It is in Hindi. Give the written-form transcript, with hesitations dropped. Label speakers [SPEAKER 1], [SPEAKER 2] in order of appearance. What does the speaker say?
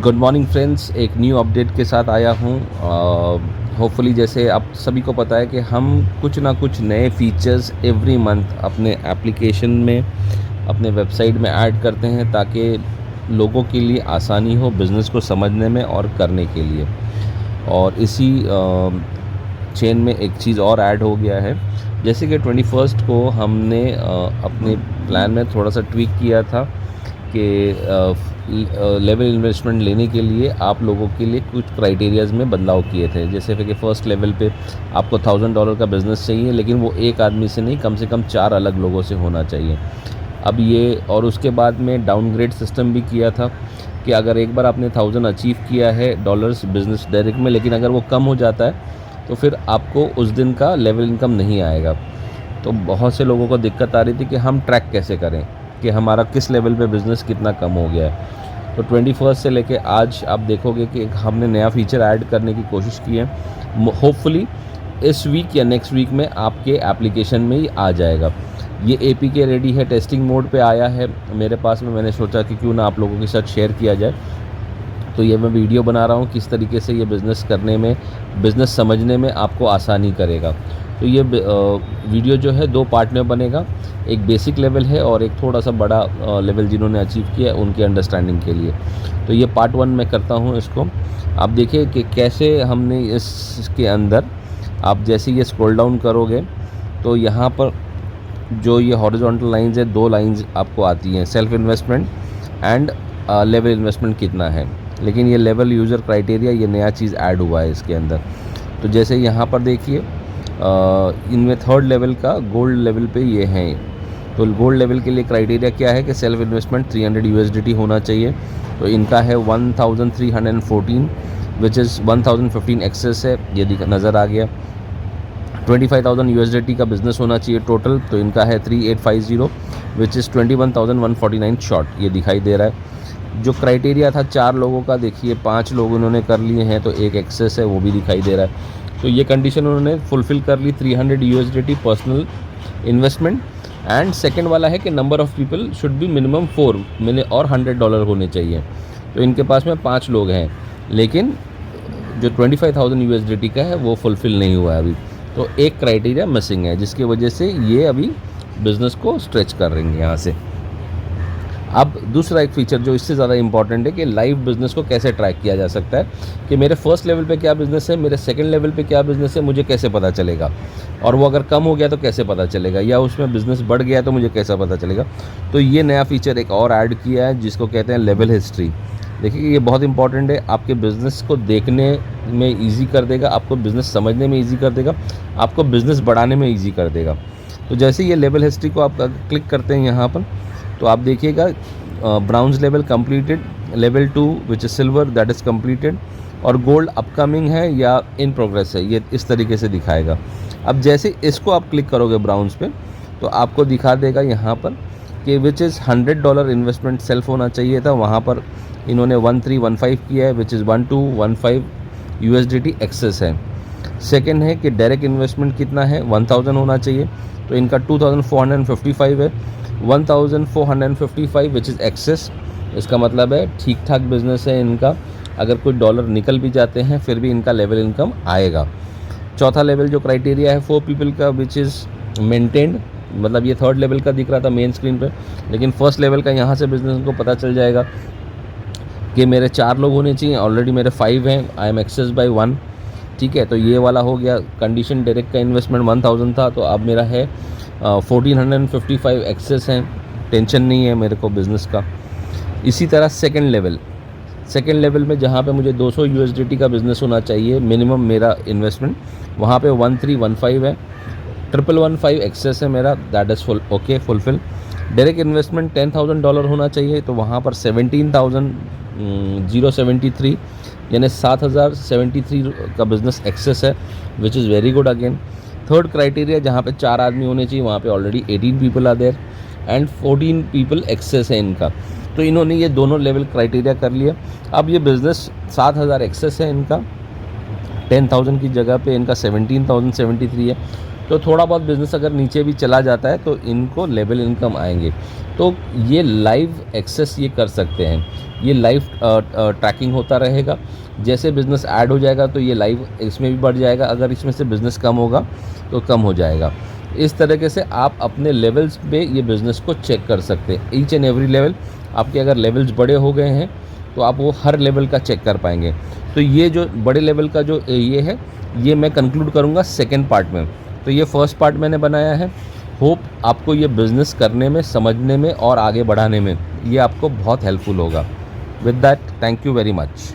[SPEAKER 1] गुड मॉर्निंग फ्रेंड्स, एक न्यू अपडेट के साथ आया हूँ। होपफुली जैसे आप सभी को पता है कि हम कुछ ना कुछ नए फीचर्स एवरी मंथ अपने एप्लीकेशन में, अपने वेबसाइट में ऐड करते हैं ताकि लोगों के लिए आसानी हो बिज़नेस को समझने में और करने के लिए। और इसी चेन में एक चीज़ और ऐड हो गया है। जैसे कि 21st को हमने अपने प्लान में थोड़ा सा ट्वीक किया था कि लेवल इन्वेस्टमेंट लेने के लिए आप लोगों के लिए कुछ क्राइटेरियाज़ में बदलाव किए थे। जैसे कि फ़र्स्ट लेवल पे आपको $1000 का बिज़नेस चाहिए, लेकिन वो एक आदमी से नहीं, कम से कम 4 अलग लोगों से होना चाहिए। अब ये, और उसके बाद में डाउनग्रेड सिस्टम भी किया था कि अगर एक बार आपने 1000 अचीव किया है डॉलर्स बिज़नेस डायरेक्ट में, लेकिन अगर वो कम हो जाता है तो फिर आपको उस दिन का लेवल इनकम नहीं आएगा। तो बहुत से लोगों को दिक्कत आ रही थी कि हम ट्रैक कैसे करें कि हमारा किस लेवल पे बिज़नेस कितना कम हो गया है। तो 21 से लेके आज आप देखोगे कि हमने नया फीचर ऐड करने की कोशिश की है। होपफुली इस वीक या नेक्स्ट वीक में आपके एप्लीकेशन में ही आ जाएगा। ये APK रेडी है, टेस्टिंग मोड पे आया है मेरे पास में। मैंने सोचा कि क्यों ना आप लोगों के साथ शेयर किया जाए। तो ये मैं वीडियो बना रहा हूँ किस तरीके से ये बिज़नेस करने में, बिज़नेस समझने में आपको आसानी करेगा। तो ये वीडियो जो है 2 पार्ट में बनेगा। एक बेसिक लेवल है और एक थोड़ा सा बड़ा लेवल जिन्होंने अचीव किया है उनके अंडरस्टैंडिंग के लिए। तो ये पार्ट 1 में करता हूँ इसको। आप देखिए कि कैसे हमने इसके अंदर, आप जैसे ये स्क्रॉल डाउन करोगे तो यहाँ पर जो ये हॉरिजॉन्टल लाइंस है, 2 लाइंस आपको आती हैं, self investment and level investment कितना है। लेकिन ये लेवल यूज़र क्राइटेरिया, ये नया चीज़ ऐड हुआ है इसके अंदर। तो जैसे यहाँ पर देखिए इनमें 3rd लेवल का गोल्ड लेवल पे ये हैं। तो गोल्ड लेवल के लिए क्राइटेरिया क्या है कि सेल्फ इन्वेस्टमेंट 300 USDT होना चाहिए। तो इनका है 1314 विच इज़ 1015 एक्सेस है, ये नज़र आ गया। 25,000 USDT का बिज़नेस होना चाहिए टोटल, तो इनका है 3850 विच इज़ 21,149 शॉर्ट, ये दिखाई दे रहा है। जो क्राइटेरिया था 4 लोगों का, देखिए 5 लोग उन्होंने कर लिए हैं, तो एक एक्सेस है, वो भी दिखाई दे रहा है। तो ये कंडीशन उन्होंने फुलफ़िल कर ली। 300 USDT personal investment. And second वाला है कि number of people should be minimum 4 और $100 होने चाहिए। तो इनके पास में 5 लोग हैं, लेकिन जो 25,000 USDT का है वो फुलफ़िल नहीं हुआ है अभी। तो एक क्राइटेरिया मिसिंग है, जिसकी वजह से ये अभी बिज़नेस को स्ट्रेच कर रही है यहाँ से। अब दूसरा एक फ़ीचर जो इससे ज़्यादा इम्पॉर्टेंट है कि लाइव बिज़नेस को कैसे ट्रैक किया जा सकता है, कि मेरे फर्स्ट लेवल पे क्या बिज़नेस है, मेरे सेकंड लेवल पे क्या बिज़नेस है, मुझे कैसे पता चलेगा। और वो अगर कम हो गया तो कैसे पता चलेगा, या उसमें बिज़नेस बढ़ गया तो मुझे कैसे पता चलेगा। तो ये नया फ़ीचर एक और ऐड किया है जिसको कहते हैं लेवल हिस्ट्री। देखिए ये बहुत इंपॉर्टेंट है, आपके बिज़नेस को देखने में ईजी कर देगा, आपको बिज़नेस समझने में ईजी कर देगा, आपको बिज़नेस बढ़ाने में ईजी कर देगा। तो जैसे ये लेवल हिस्ट्री को आप क्लिक करते हैं यहाँ पर, तो आप देखिएगा browns level completed, level 2 which is silver that is completed, और गोल्ड अपकमिंग है या इन प्रोग्रेस है, ये इस तरीके से दिखाएगा। अब जैसे इसको आप क्लिक करोगे ब्राउन्स पे, तो आपको दिखा देगा यहाँ पर कि विच इज़ $100 इन्वेस्टमेंट सेल्फ होना चाहिए था, वहाँ पर इन्होंने 1315 किया है, विच इज़ 1215 USDT एक्सेस है। सेकेंड है कि डायरेक्ट इन्वेस्टमेंट कितना है, 1000 होना चाहिए, तो इनका 2455 है, 1455 विच इज़ एक्सेस। इसका मतलब है ठीक ठाक बिजनेस है इनका, अगर कोई डॉलर निकल भी जाते हैं फिर भी इनका लेवल इनकम आएगा। चौथा लेवल जो क्राइटेरिया है 4 पीपल का विच इज़ मेंटेन्ड, मतलब ये 3rd लेवल का दिख रहा था मेन स्क्रीन पे, लेकिन फर्स्ट लेवल का यहाँ से बिजनेस को पता चल जाएगा कि मेरे 4 लोग होने चाहिए, ऑलरेडी मेरे 5 हैं, आई एम एक्सेस बाय 1। ठीक है, तो ये वाला हो गया। कंडीशन डायरेक्ट का इन्वेस्टमेंट 1000 था, तो अब मेरा है 1455 एक्सेस हैं, टेंशन नहीं है मेरे को बिज़नेस का। इसी तरह सेकंड लेवल में जहाँ पे मुझे 200 USDT का बिज़नेस होना चाहिए मिनिमम मेरा इन्वेस्टमेंट, वहाँ पे 1315 है, 1115 एक्सेस है मेरा, that is fulfil. Direct investment $10,000 होना चाहिए, तो वहाँ पर 17,073 यानी 7,073 का बिज़नेस एक्सेस है, which is very good again. Third criteria जहाँ पे 4 आदमी होने चाहिए, वहाँ पे already 18 people are there and 14 people access है इनका। तो इन्होंने ये दोनों लेवल क्राइटेरिया कर लिया। अब ये बिज़नेस 7,000 एक्सेस है इनका, 10,000 की जगह पे इनका 17,073 है। तो थोड़ा बहुत बिज़नेस अगर नीचे भी चला जाता है तो इनको लेवल इनकम आएंगे। तो ये लाइव एक्सेस ये कर सकते हैं, ये लाइव ट्रैकिंग होता रहेगा। जैसे बिज़नेस ऐड हो जाएगा तो ये लाइव इसमें भी बढ़ जाएगा, अगर इसमें से बिज़नेस कम होगा तो कम हो जाएगा। इस तरीके से आप अपने लेवल्स पे ये बिज़नेस को चेक कर सकते हैं। ईच एंड एवरी लेवल आपके अगर लेवल्स बड़े हो गए हैं तो आप वो हर लेवल का चेक कर पाएंगे। तो ये जो बड़े लेवल का जो ये है, ये मैं कंक्लूड करूँगा सेकेंड पार्ट में। तो ये फर्स्ट पार्ट मैंने बनाया है। होप आपको ये बिज़नेस करने में, समझने में और आगे बढ़ाने में ये आपको बहुत हेल्पफुल होगा। With that, thank you very much.